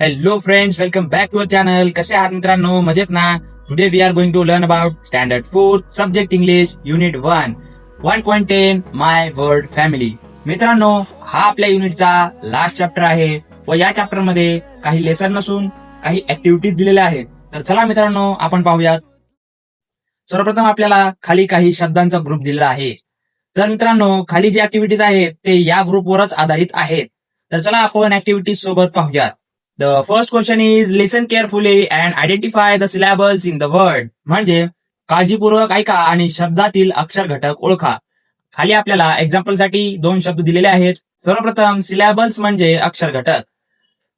Hello friends, welcome back to our channel. कसे आहात मित्रांनो? मजेत ना? Today we are going to learn about standard 4 subject English unit 1.10 my word family. मित्रांनो, हा आपल्या युनिटचा लास्ट चॅप्टर आहे व या चॅप्टर मध्ये काही लेसन नसून काही ऍक्टिव्हिटीज दिलेल्या आहेत. तर चला मित्रांनो, आपण पाहूयात. सर्वप्रथम आपल्याला खाली काही शब्दांचा ग्रुप दिलेला आहे. तर मित्रांनो, खाली जे ऍक्टिव्हिटीज आहेत ते या ग्रुपवरच आधारित आहेत. तर चला आपण ऍक्टिव्हिटीज सोबत पाहूयात. The first question is listen carefully and identify the syllables in the word. म्हणजे काळजीपूर्वक ऐका आणि शब्दातील अक्षर घटक ओळखा. खाली आपल्याला एक्झाम्पल साठी 2 शब्द दिलेले आहेत. सर्वप्रथम सिलॅबल्स म्हणजे अक्षर घटक.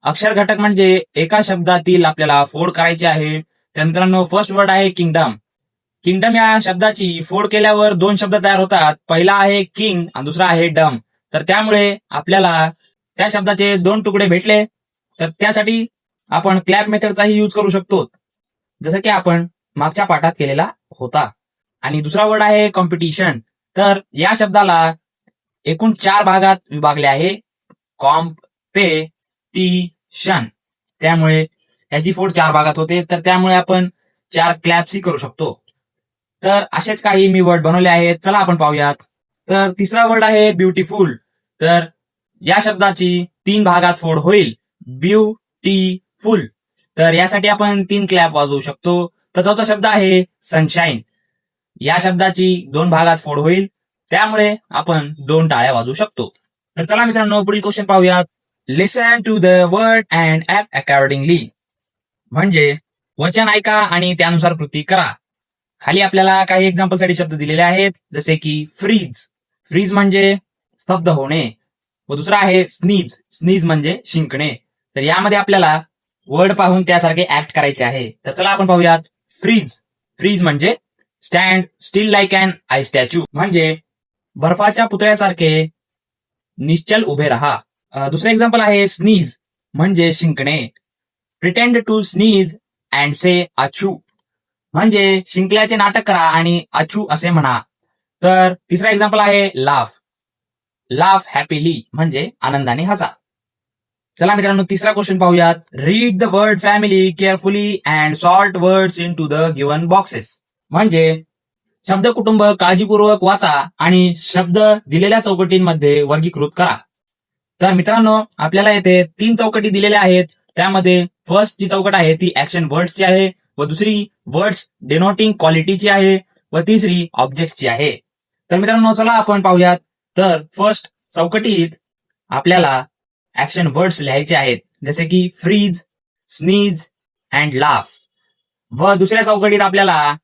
अक्षर घटक म्हणजे एका शब्दातील आपल्याला फोड करायची आहे. तर मित्रांनो, फर्स्ट वर्ड आहे किंगडम. किंगडम या शब्दाची फोड केल्यावर 2 शब्द तयार होतात. पहिला आहे किंग आणि दुसरा आहे डम. तर त्यामुळे आपल्याला त्या शब्दाचे 2 तुकडे भेटले. तर त्यासाठी आपण क्लॅप मेथडचाही यूज करू शकतो, जसं की आपण मागच्या पाठात केलेला होता. आणि दुसरा वर्ड आहे कॉम्पिटिशन. तर या शब्दाला एकूण 4 भागात विभागले आहे. कॉम्पिटिशन. त्यामुळे याची फोड 4 भागात होते. तर त्यामुळे आपण 4 क्लॅप्सही करू शकतो. तर असेच काही मी वर्ड बनवले आहेत. चला आपण पाहूयात. तर तिसरा वर्ड आहे ब्युटिफुल. तर या शब्दाची 3 भागात फोड होईल. ब्युटिफुल. तर यासाठी आपण 3 क्लॅप वाजवू शकतो. तर चौथा शब्द आहे सनशाईन. या शब्दाची 2 भागात फोड होईल. त्यामुळे आपण 2 टाळ्या वाजवू शकतो. तर चला मित्रांनो, पुढील क्वेश्चन पाहूयात. Listen to the word and act accordingly. म्हणजे वचन ऐका आणि त्यानुसार कृती करा. खाली आपल्याला काही एक्झाम्पलसाठी शब्द दिलेले आहेत, जसे की फ्रीज. फ्रीज म्हणजे स्तब्ध होणे. व दुसरा आहे स्नीज. स्नीज म्हणजे शिंकणे. तर यामध्ये आपल्याला वर्ड पाहून त्यासारखे ऍक्ट करायचे आहे. तर चला आपण पाहूयात. फ्रीज. फ्रीज म्हणजे stand still like an ice statue. म्हणजे बर्फाच्या पुतळ्यासारखे निश्चल उभे राहा. दुसरं एक्झाम्पल आहे स्नीज म्हणजे शिंकणे. Pretend to sneeze and say achoo. म्हणजे शिंकल्याचे नाटक करा आणि अछू असे म्हणा. तर तिसरा एक्झाम्पल आहे लाफ. लाफ हॅपीली म्हणजे आनंदाने हसा. चला मित्रांनो, तिसरा क्वेश्चन पाहूयात. Read the word family carefully and sort words into the given boxes. म्हणजे शब्द कुटुंब काळजीपूर्वक वाचा आणि शब्द दिलेल्या चौकटींमध्ये वर्गीकृत करा. तर मित्रांनो, आपल्याला येथे 3 चौकटी दिलेल्या आहेत. त्यामध्ये फर्स्ट जी चौकट आहे ती ऍक्शन वर्ड्सची आहे, व दुसरी वर्ड्स डिनोटिंग क्वालिटीची आहे, व तिसरी ऑब्जेक्ट्सची आहे. तर मित्रांनो, चला आपण पाहूयात. तर फर्स्ट चौकटीत आपल्याला ऍक्शन वर्ड्स लिहायचे आहेत, जसे की फ्रीज, स्नीज अँड लाफ. व दुसऱ्या चौकटीत आपल्याला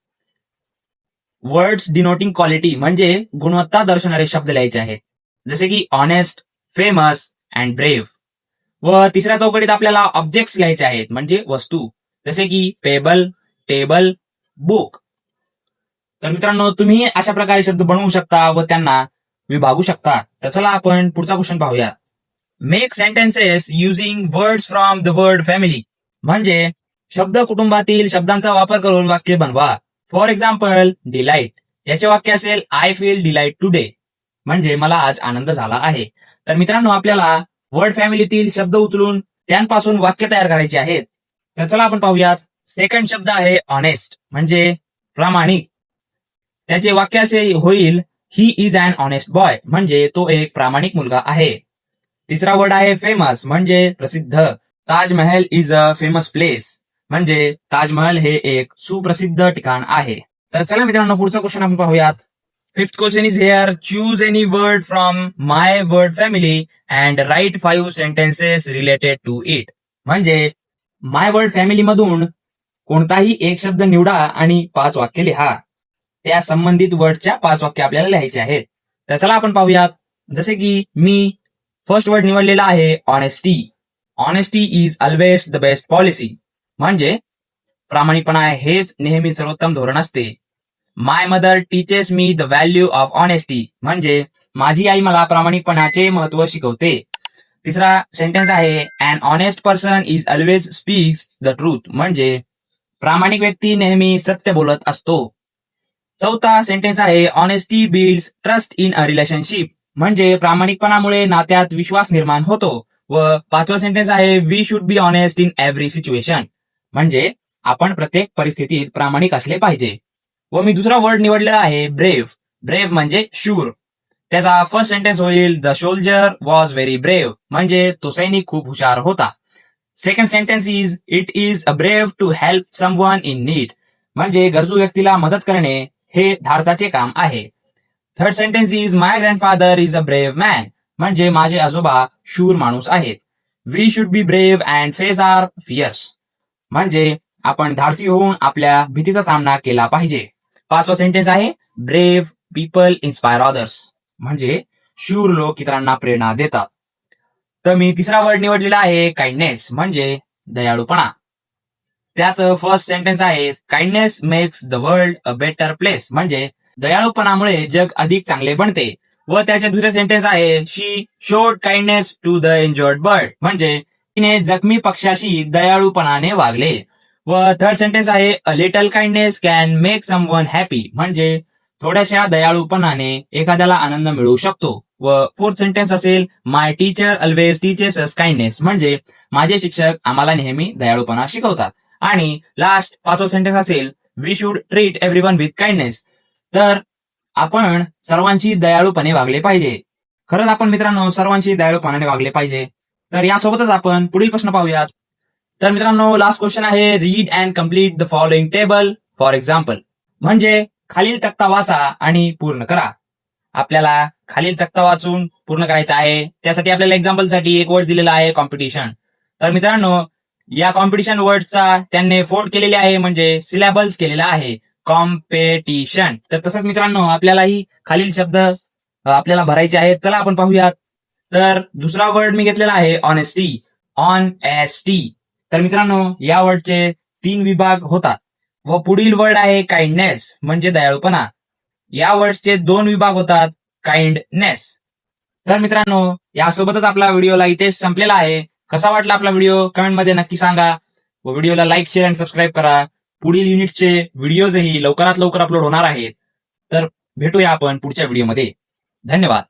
वर्ड्स डिनोटिंग क्वालिटी म्हणजे गुणवत्ता दर्शवणारे शब्द लिहायचे आहेत, जसे की ऑनेस्ट, फेमस अँड ब्रेव्ह. व तिसऱ्या चौकटीत आपल्याला ऑब्जेक्ट्स लिहायचे आहेत, म्हणजे वस्तू, जसे की पेबल, टेबल, बुक. तर मित्रांनो, तुम्ही अशा प्रकारे शब्द बनवू शकता व त्यांना विभागू शकता. तर चला आपण पुढचा क्वेश्चन पाहूया. Make sentences using words from the word family. म्हणजे शब्द कुटुंबातील शब्दांचा वापर करून वाक्य बनवा. For example delight. याचे वाक्य असेल आय फील डिलाइट टुडे. म्हणजे मला आज आनंद झाला आहे. तर मित्रांनो, आपल्याला वर्ड फॅमिलीतील शब्द उचलून त्यांपासून वाक्य तयार करायचे आहेत. तर चला आपण पाहूयात. सेकंड शब्द आहे ऑनेस्ट. म्हणजे प्रामाणिक. त्याचे वाक्य असे होईल he is an honest boy. म्हणजे तो एक प्रामाणिक मुलगा आहे. तिसरा वर्ड आहे फेमस. म्हणजे प्रसिद्ध. Taj Mahal is a famous place. म्हणजे ताजमहल हे एक सुप्रसिद्ध ठिकाण आहे. तर चला मित्रांनो, पुढचा क्वेश्चन आपण पाहूयात. Fifth question is here. Choose any word from my word family and write 5 sentences related to it. म्हणजे माय वर्ड फॅमिली मधून कोणताही एक शब्द निवडा आणि 5 वाक्य लिहा. त्या संबंधित वर्डच्या 5 वाक्य आपल्याला लिहायचे आहेत. तर चला आपण पाहूयात. जसे की मी फर्स्ट वर्ड निवडलेला आहे honesty. Honesty is always the best policy. म्हणजे प्रामाणिकपणा हेच नेहमी सर्वोत्तम धोरण असते. My mother teaches me the value of honesty. म्हणजे माझी आई मला प्रामाणिकपणाचे महत्व शिकवते. तिसरा सेंटेन्स आहे an honest person is always speaks the truth. म्हणजे प्रामाणिक व्यक्ती नेहमी सत्य बोलत असतो. चौथा सेंटेन्स आहे honesty builds trust in a relationship. म्हणजे प्रामाणिकपणामुळे नात्यात विश्वास निर्माण होतो व पाचवा सेंटेन्स आहे we should be honest in every situation, म्हणजे आपण प्रत्येक परिस्थितीत प्रामाणिक असले पाहिजे. व मी दुसरा वर्ड निवडलेला आहे ब्रेव्ह. ब्रेव्ह म्हणजे शूर. त्याचा फर्स्ट सेंटेन्स होईल the soldier was very brave, म्हणजे तो सैनिक खूप हुशार होता. Second sentence is it is a brave to help someone in need, म्हणजे गरजू व्यक्तीला मदत करणे हे धाडसाचे काम आहे. Third sentence is my grandfather is a brave man, म्हणजे माझे आजोबा शूर माणूस आहेत. We should be brave and face our fears, म्हणजे आपण धाडसी होऊन आपल्या भीतीचा सामना केला पाहिजे. पाचवा सेंटेन्स आहे ब्रेव्ह पीपल इन्स्पायर अदर्स, म्हणजे शूर लोक इतरांना प्रेरणा देतात. तर मी तिसरा वर्ड निवडलेला आहे काइंडनेस, म्हणजे दयाळूपणा. त्याचं फर्स्ट सेंटेन्स आहे kindness makes the world a better place, म्हणजे दयाळूपणामुळे जग अधिक चांगले बनते. व त्याचे दुसरे सेंटेन्स आहे she showed kindness to the injured bird, म्हणजे तिने जखमी पक्षाशी दयाळूपणाने वागले. व थर्ड सेंटेन्स आहे a little kindness can make someone happy, म्हणजे थोड्याशा दयाळूपणाने एखाद्याला आनंद मिळू शकतो. व फोर्थ सेंटेन्स असेल my teacher always teaches us kindness, म्हणजे माझे शिक्षक आम्हाला नेहमी दयाळूपणा शिकवतात. आणि लास्ट पाचवा सेंटेन्स असेल we should treat everyone with kindness, तर आपण सर्वांची दयाळूपणे वागले पाहिजे. खरंच आपण मित्रांनो सर्वांशी दयाळूपणाने वागले पाहिजे. तर यासोबतच आपण पुढील प्रश्न पाहूयात. तर मित्रांनो लास्ट क्वेश्चन आहे read and complete the following table for example, म्हणजे खालील तक्ता वाचा आणि पूर्ण करा. आपल्याला खालील तक्ता वाचून पूर्ण करायचा आहे. त्यासाठी आपल्याला एक्झाम्पलसाठी एक वर्ड दिलेला आहे कॉम्पिटिशन. तर मित्रांनो या कॉम्पिटिशन वर्डचा त्यांनी फोल्ड केलेले आहे, म्हणजे सिलॅबल्स केलेला आहे कॉम्पिटिशन. तर तसंच मित्रांनो आपल्यालाही खालील शब्द आपल्याला भरायचे आहेत. चला आपण पाहूयात. तर दुसरा वर्ड मी घेतलेला आहे ऑनेस्टी, ऑनेस्टी. तर मित्रांनो या वर्डचे 3 विभाग होतात. व पुढील वर्ड आहे काइंडनेस, म्हणजे दयाळूपणा. या वर्डचे 2 विभाग होतात काइंडनेस. तर मित्रांनो यासोबतच आपला व्हिडिओला इथेच संपलेला आहे. कसा वाटला आपला व्हिडिओ कमेंटमध्ये नक्की सांगा. व व्हिडिओला लाईक शेअर आणि सबस्क्राईब करा. पुढील युनिटचे व्हिडिओजही लवकरात लवकर अपलोड होणार आहेत. तर भेटूया आपण पुढच्या व्हिडिओमध्ये. धन्यवाद.